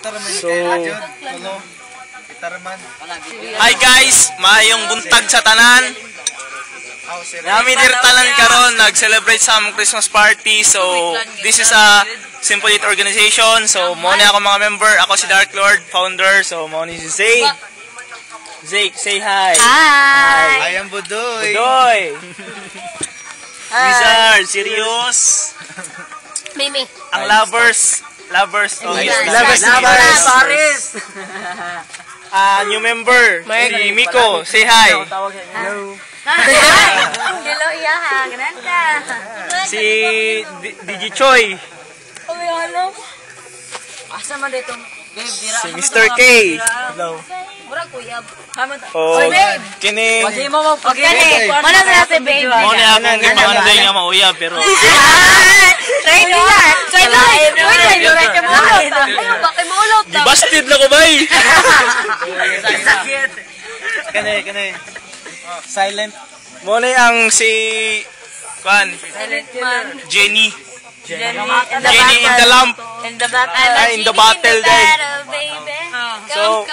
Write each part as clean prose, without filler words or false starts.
So, hi guys, maayong buntag sa tanan. Nami dirtalan karon nag-celebrate sa among Christmas party. So, this is a Simple Youth organization. So, mo na ako mga member. Ako si Dark Lord, founder. So, mo ni si Zake. Zake, say hi. Hi. I am Budoy. Budoy. Wizard, serious. Mimi. Ang lovers. Oh, yes. Lovers. Paris. New member, si Miko. Say hi. Hello. Hello, iya ha. Ganan ka. Si DJ Choi. Hello. Asa man dito? Si Mr. K. Hello. Murag kuyab. Oh, kini. Okay. Wala na si babe. Mo ni ako ng mga day nga mauyab pero Try mo. Ayaw ba kay maulot ta? gibasted na ko bay. Kani. Silent. Mo ni ang si Juan. Jenny. Jenny in the lamp. In the battle. In the battle day. So,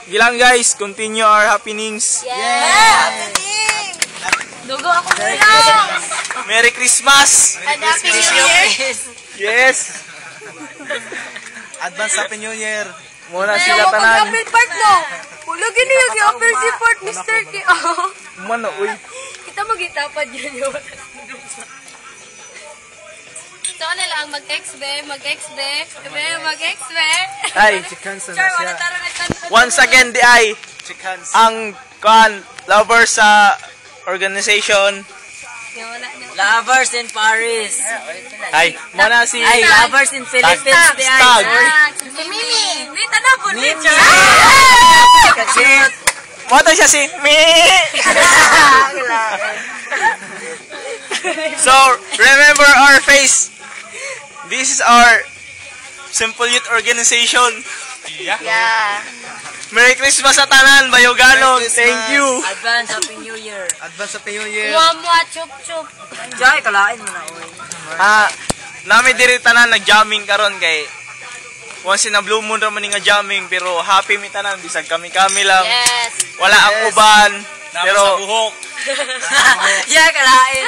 gilang guys, continue our happenings. Yeah. Dugo ako lang. Merry Christmas. And Happy New Year. Yes. Advance Happy New Year. Muna sila tanan. Apple part no. Wala gini yung apple si part Mr. K. Mano, uy. Kita magitapad yun. Ito na lang, mag-text be. Ay, once again, di ay, ang lovers sa organization. Lovers in Paris. Ay, muna si Lovers in Philippines. Stag. Si Mimi. Wait, ano po? Mota siya si Mi. So, remember our face. This is our Simple Youth organization. Yeah. Merry Christmas sa tanan, Bayogano. Thank you. Advance Happy New Year. Advance Happy New Year. Mua, chup. Enjoy, kalain mo na. Nami diri tanan nag-jamming karon kay once in a blue moon ra man nga jamming pero happy mi tanan bisag kami lang. Yes. Wala ang uban pero Yeah, kalain.